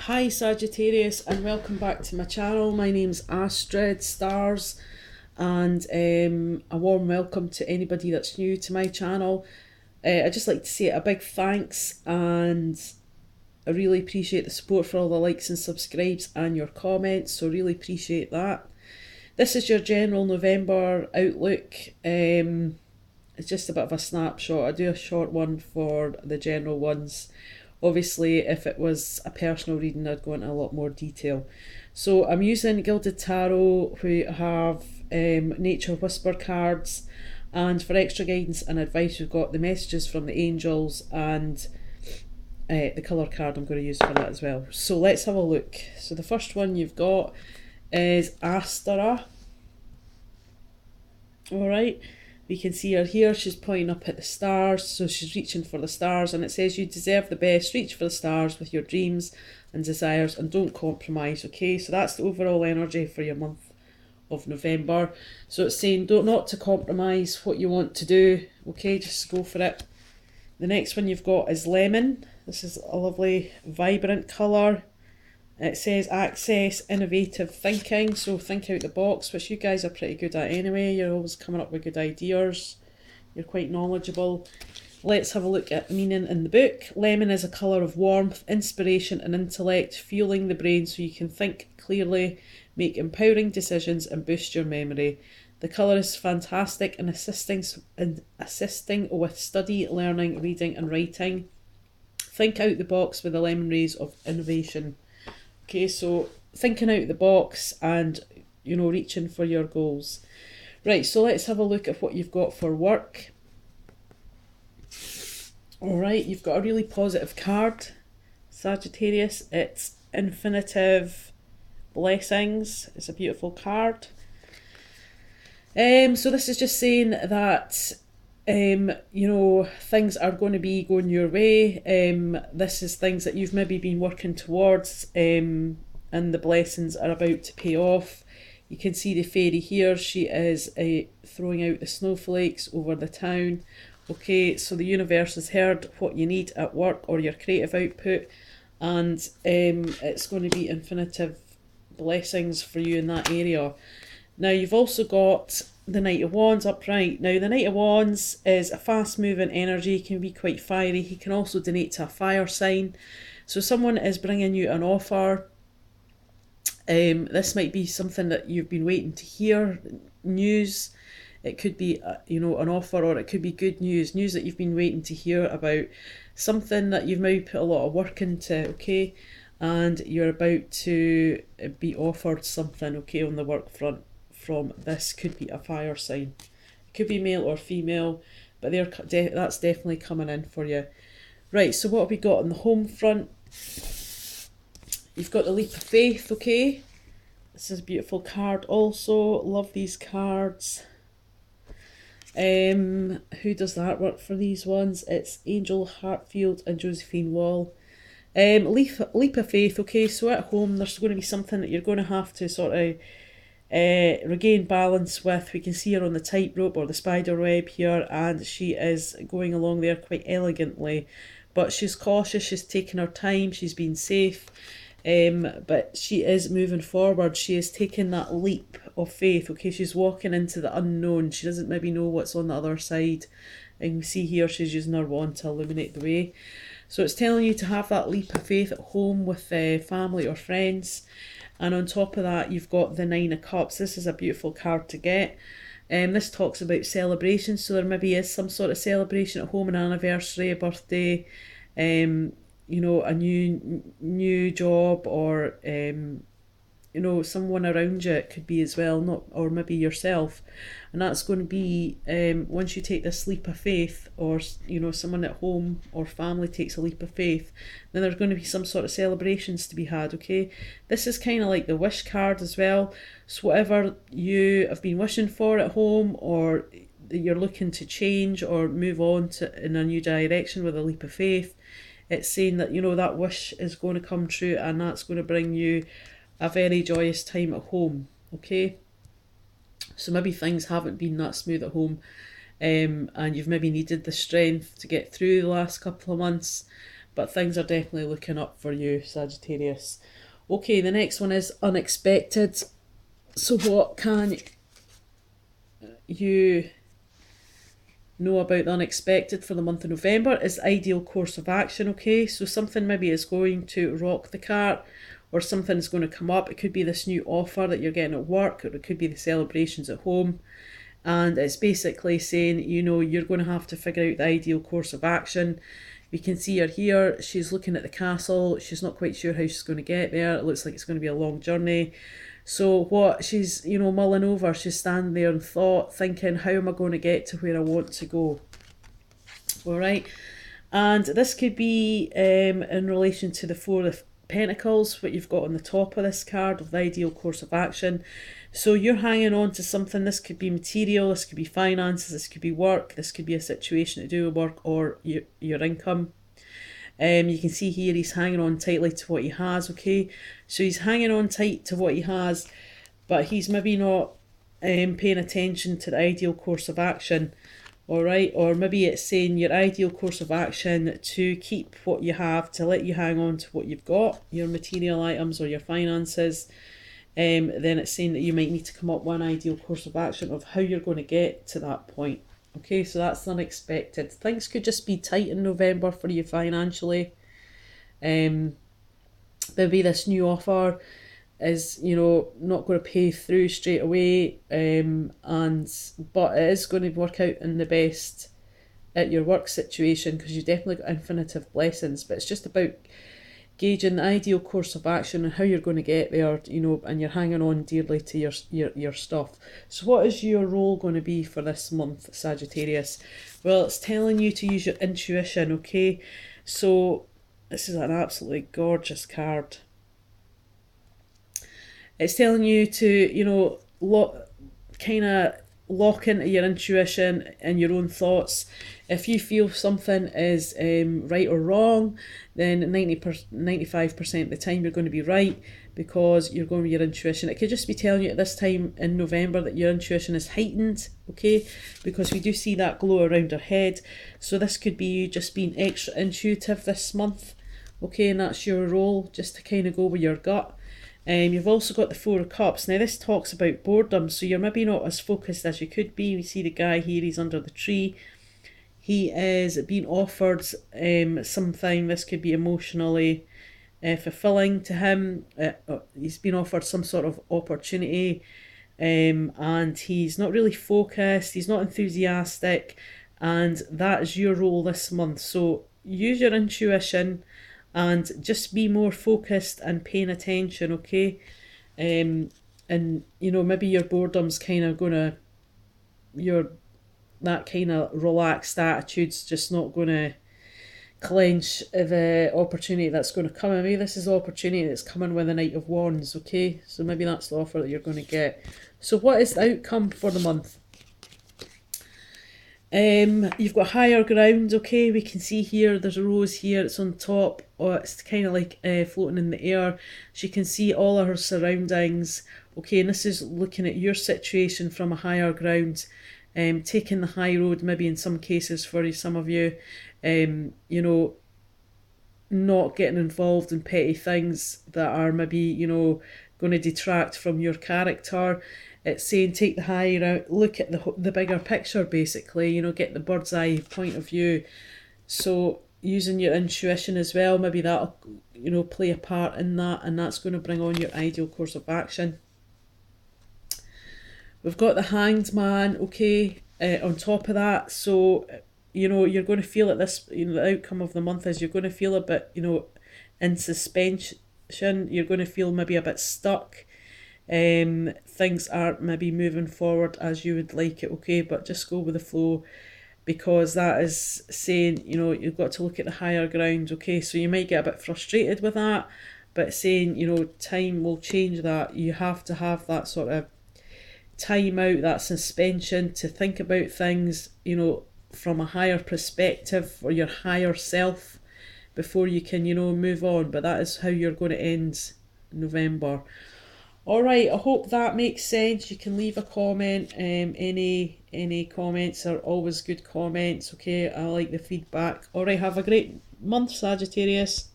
Hi Sagittarius, and welcome back to my channel. My name's Astrid Stars, and a warm welcome to anybody that's new to my channel. I'd just like to say a big thanks, and I really appreciate the support for all the likes and subscribes and your comments, so really appreciate that. This is your general November outlook. It's just a bit of a snapshot. I do a short one for the general ones. Obviously, if it was a personal reading, I'd go into a lot more detail. So I'm using Gilded Tarot, who have Nature Whisper cards, and for extra guidance and advice, we've got the messages from the angels and the colour card I'm going to use for that as well. So let's have a look. So the first one you've got is Astara. Alright, we can see her here, she's pointing up at the stars, so she's reaching for the stars, and it says you deserve the best, reach for the stars with your dreams and desires and don't compromise. Okay, so that's the overall energy for your month of November. So it's saying not to compromise what you want to do, okay, just go for it. The next one you've got is Lemon. This is a lovely vibrant colour. It says access innovative thinking, so think out the box, which you guys are pretty good at anyway. You're always coming up with good ideas. You're quite knowledgeable. Let's have a look at the meaning in the book. Lemon is a colour of warmth, inspiration and intellect, fueling the brain so you can think clearly, make empowering decisions and boost your memory. The colour is fantastic in assisting with study, learning, reading and writing. Think out the box with the lemon rays of innovation. Okay, so thinking out the box and, reaching for your goals. Right, so let's have a look at what you've got for work. Alright, you've got a really positive card, Sagittarius. It's Infinitive Blessings. It's a beautiful card. So this is just saying that things are going to be going your way. This is things that you've maybe been working towards, and the blessings are about to pay off. You can see the fairy here. She is throwing out the snowflakes over the town. Okay, so the universe has heard what you need at work or your creative output, and it's going to be infinitive blessings for you in that area. Now you've also got the Knight of Wands upright. Now the Knight of Wands is a fast moving energy, can be quite fiery. He can also donate to a fire sign. So someone is bringing you an offer. This might be something that you've been waiting to hear, news. It could be an offer, or it could be good news that you've been waiting to hear about, something that you've maybe put a lot of work into, okay, and you're about to be offered something, okay, on the work front. From this could be a fire sign. It could be male or female, but that's definitely coming in for you. Right, so what have we got on the home front? You've got the Leap of Faith, okay. This is a beautiful card also. Love these cards. Who does the artwork for these ones? It's Angel Hartfield and Josephine Wall. Leap of Faith, okay, so at home there's going to be something that you're going to have to sort of regain balance with. We can see her on the tightrope or the spider web here, and she is going along there quite elegantly, but she's cautious, she's taking her time, she's being safe, but she is moving forward. She is taking that leap of faith, okay, she's walking into the unknown. She doesn't maybe know what's on the other side, and you can see here she's using her wand to illuminate the way. So it's telling you to have that leap of faith at home with family or friends. And on top of that, you've got the Nine of Cups. This is a beautiful card to get. This talks about celebrations, so there maybe is some sort of celebration at home, an anniversary, a birthday, a new job, or someone around you. It could be as well, or maybe yourself. And that's going to be once you take this leap of faith, or someone at home or family takes a leap of faith, then there's going to be some sort of celebrations to be had, okay. This is kind of like the wish card as well. So whatever you have been wishing for at home, or you're looking to change or move on in a new direction with a leap of faith, it's saying that that wish is going to come true, and that's going to bring you a very joyous time at home, okay. So maybe things haven't been that smooth at home, and you've maybe needed the strength to get through the last couple of months, but things are definitely looking up for you, Sagittarius. Okay, the next one is unexpected. So what can you know about the unexpected for the month of November? Is ideal course of action, okay? So something maybe is going to rock the cart, or something's going to come up. It could be this new offer that you're getting at work, or it could be the celebrations at home. And it's basically saying, you know, you're going to have to figure out the ideal course of action. We can see her here. She's looking at the castle. She's not quite sure how she's going to get there. It looks like it's going to be a long journey. So what she's, you know, mulling over, she's standing there in thought, thinking, how am I going to get to where I want to go? All right. And this could be in relation to the Four of Pentacles, what you've got on the top of this card of the ideal course of action. So you're hanging on to something. This could be material, this could be finances, this could be work, this could be a situation to do with work or your income. You can see here he's hanging on tightly to what he has, okay? So he's hanging on tight to what he has, but he's maybe not paying attention to the ideal course of action, all right? Or maybe it's saying your ideal course of action to keep what you have, to let you hang on to what you've got, your material items or your finances. Then it's saying that you might need to come up with an ideal course of action of how you're going to get to that point. Okay, so that's unexpected. Things could just be tight in November for you financially. Maybe this new offer is, you know, not going to pay through straight away, but it is going to work out in the best at your work situation, because you've definitely got infinitive blessings. But it's just about gauging the ideal course of action and how you're going to get there, you know, and you're hanging on dearly to your stuff. So what is your role going to be for this month, Sagittarius? Well, it's telling you to use your intuition, okay? So this is an absolutely gorgeous card. It's telling you to, you know, kind of lock into your intuition and your own thoughts. If you feel something is right or wrong, then 95% of the time you're going to be right, because you're going with your intuition. It could just be telling you at this time in November that your intuition is heightened, okay? Because we do see that glow around her head. So this could be you just being extra intuitive this month, okay? And that's your role, just to kind of go with your gut. You've also got the Four of Cups. Now this talks about boredom, so you're maybe not as focused as you could be. We see the guy here, he's under the tree. He is being offered something. This could be emotionally fulfilling to him. He's been offered some sort of opportunity, and he's not really focused, he's not enthusiastic, and that is your role this month. So use your intuition and just be more focused and paying attention, okay? And, you know, maybe your boredom's kind of gonna, that kind of relaxed attitude's just not going to clench the opportunity that's going to come. And maybe this is the opportunity that's coming with the Knight of Wands, okay? So maybe that's the offer that you're going to get. So what is the outcome for the month? You've got higher ground, okay? We can see here there's a rose here, it's on top, or it's kind of like floating in the air. She can see all of her surroundings, okay? And this is looking at your situation from a higher ground, taking the high road, maybe in some cases for some of you, you know, not getting involved in petty things that are maybe, you know, going to detract from your character. It's saying take the high road, look at the bigger picture, basically, you know, get the bird's eye point of view. So using your intuition as well, maybe that'll, you know, play a part in that, and that's going to bring on your ideal course of action. We've got the Hanged Man, okay, on top of that. So, you know, you're going to feel at this, you know, the outcome of the month is you're going to feel a bit, you know, in suspension. You're going to feel maybe a bit stuck. Things aren't maybe moving forward as you would like it, okay? But just go with the flow, because that is saying, you know, you've got to look at the higher ground, okay? So you might get a bit frustrated with that, but saying, you know, time will change that. You have to have that sort of time out, that suspension, to think about things, you know, from a higher perspective, or your higher self, before you can, you know, move on. But that is how you're going to end November. All right, I hope that makes sense. You can leave a comment. Any comments are always good comments, okay? I like the feedback. All right, have a great month, Sagittarius.